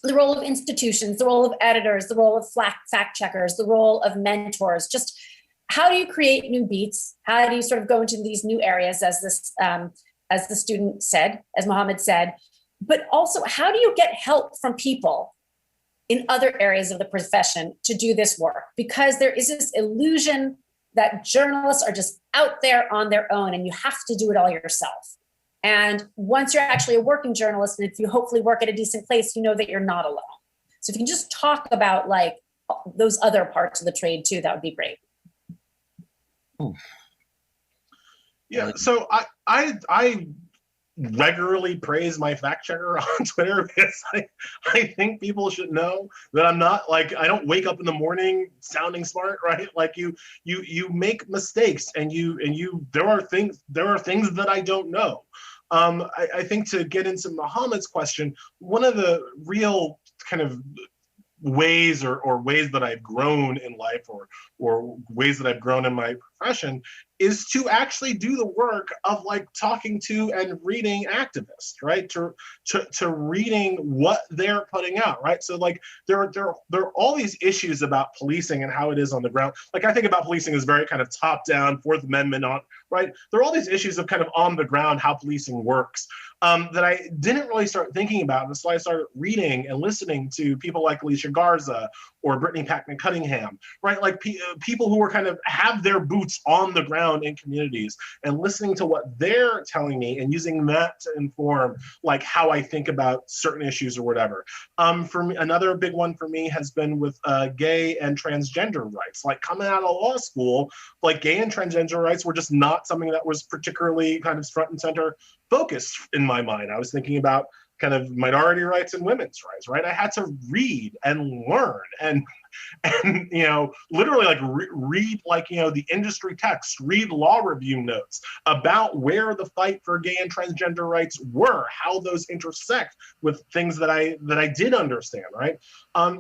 the role of institutions, the role of editors, the role of fact checkers, the role of mentors. Just how do you create new beats? How do you sort of go into these new areas, as this, as the student said, as Mohammed said, but also how do you get help from people in other areas of the profession to do this work? Because there is this illusion that journalists are just out there on their own and you have to do it all yourself. And once you're actually a working journalist, and if you hopefully work at a decent place, you know that you're not alone. So if you can just talk about like those other parts of the trade too, that would be great. Ooh. Yeah, so I regularly praise my fact checker on Twitter because I think people should know that I'm not like, I don't wake up in the morning sounding smart, right? Like you make mistakes and there are things that I don't know. I think to get into Muhammad's question, one of the real kind of ways or ways that I've grown in life or ways that I've grown in my profession is to actually do the work of like talking to and reading activists, right? To reading what they're putting out, right? So like there are all these issues about policing and how it is on the ground. Like I think about policing as very kind of top down, Fourth Amendment on, right? There are all these issues of kind of on the ground, how policing works, that I didn't really start thinking about. And so I started reading and listening to people like Alicia Garza or Brittany Packman Cunningham, right? Like people who are kind of have their boots on the ground in communities and listening to what they're telling me and using that to inform like how I think about certain issues or whatever. For me, another big one for me has been with gay and transgender rights. Like coming out of law school, like gay and transgender rights were just not something that was particularly kind of front and center focused in my mind. I was thinking about kind of minority rights and women's rights, right? I had to read and learn and you know, literally like read like, you know, the industry text, read law review notes about where the fight for gay and transgender rights were, how those intersect with things that I did understand, right?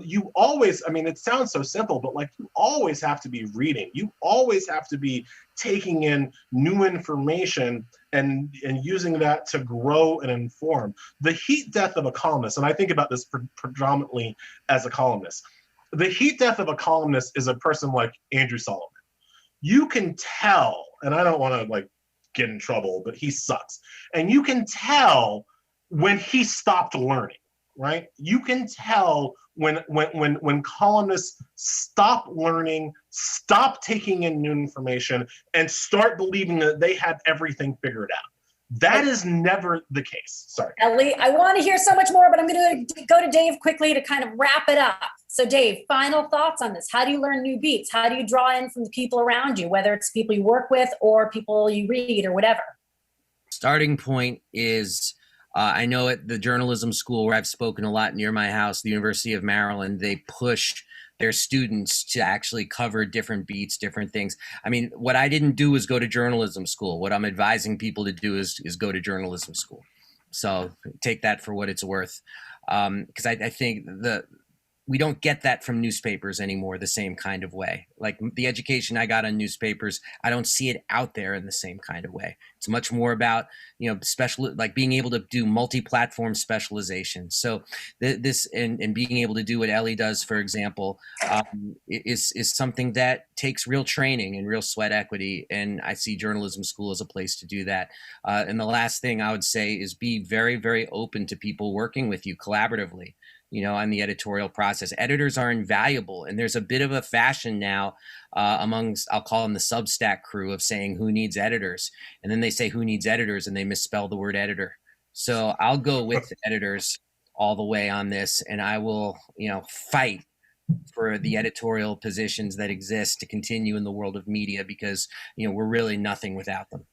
You always, I mean, it sounds so simple, but like you always have to be reading. You always have to be taking in new information and using that to grow and inform. The heat death of a columnist, and I think about this predominantly as a columnist, the heat death of a columnist is a person like Andrew Solomon. You can tell, and I don't want to like get in trouble, but he sucks. And you can tell when he stopped learning, right? You can tell when columnists stop learning, stop taking in new information, and start believing that they have everything figured out. That is never the case. Sorry. Ellie, I want to hear so much more, but I'm going to go to Dave quickly to kind of wrap it up. So Dave, final thoughts on this. How do you learn new beats? How do you draw in from the people around you, whether it's people you work with or people you read or whatever? Starting point is, I know at the journalism school where I've spoken a lot near my house, the University of Maryland, they push their students to actually cover different beats, different things. I mean, what I didn't do is go to journalism school. What I'm advising people to do is go to journalism school. So take that for what it's worth. Because I think we don't get that from newspapers anymore the same kind of way. Like the education I got on newspapers, I don't see it out there in the same kind of way. It's much more about, you know, like being able to do multi-platform specialization. So this and being able to do what Elie does, for example, is something that takes real training and real sweat equity. And I see journalism school as a place to do that. And the last thing I would say is be very, very open to people working with you collaboratively. on the editorial process. Editors are invaluable, and there's a bit of a fashion now amongst, I'll call them the Substack crew, of saying who needs editors, and then they say who needs editors, and they misspell the word editor. So I'll go with editors all the way on this, and I will, fight for the editorial positions that exist to continue in the world of media, because we're really nothing without them.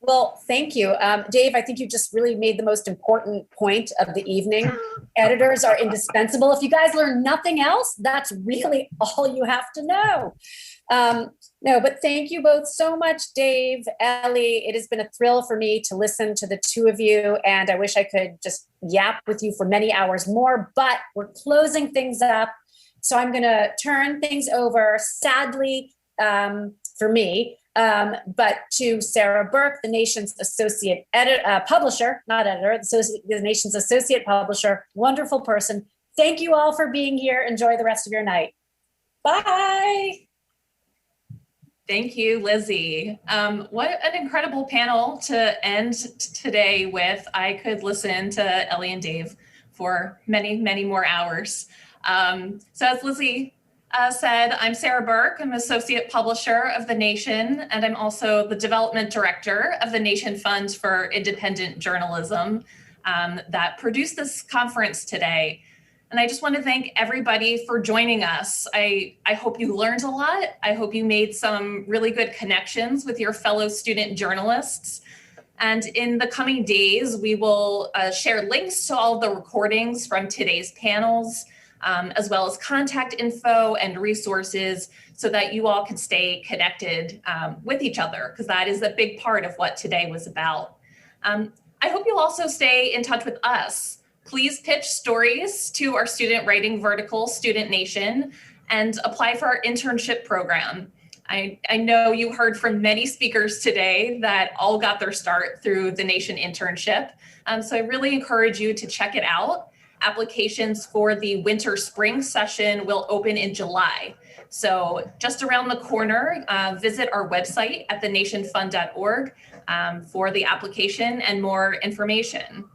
Well, thank you. Dave, I think you just really made the most important point of the evening. Editors are indispensable. If you guys learn nothing else, that's really all you have to know. No, but thank you both so much, Dave, Elie. It has been a thrill for me to listen to the two of you, and I wish I could just yap with you for many hours more, but we're closing things up. So I'm going to turn things over, sadly, for me, but to Sarah Burke, the nation's associate publisher, not editor, the nation's associate publisher, wonderful person. Thank you all for being here. Enjoy the rest of your night. Bye. Thank you, Lizzy. What an incredible panel to end today with. I could listen to Elie and Dave for many, many more hours. So as Lizzy said, I'm Sarah Burke. I'm Associate Publisher of The Nation, and I'm also the Development Director of the Nation Fund for Independent Journalism that produced this conference today. And I just want to thank everybody for joining us. I hope you learned a lot. I hope you made some really good connections with your fellow student journalists. And in the coming days, we will share links to all of the recordings from today's panels, as well as contact info and resources so that you all can stay connected with each other, because that is a big part of what today was about. I hope you'll also stay in touch with us. Please pitch stories to our student writing vertical, Student Nation, and apply for our internship program. I know you heard from many speakers today that all got their start through the Nation internship. So I really encourage you to check it out. Applications for the winter spring session will open in July. So just around the corner, visit our website at thenationfund.org for the application and more information.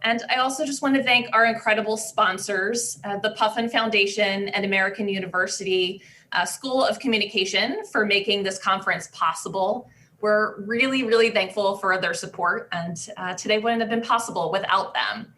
And I also just want to thank our incredible sponsors, the Puffin Foundation and American University School of Communication, for making this conference possible. We're really, really thankful for their support, and today wouldn't have been possible without them.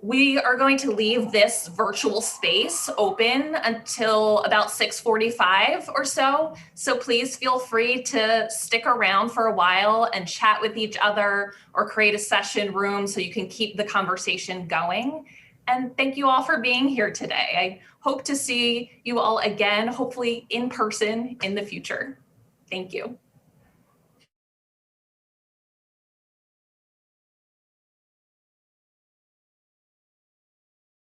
We are going to leave this virtual space open until about 6:45 or so. So please feel free to stick around for a while and chat with each other, or create a session room so you can keep the conversation going. And thank you all for being here today. I hope to see you all again, hopefully in person in the future. Thank you.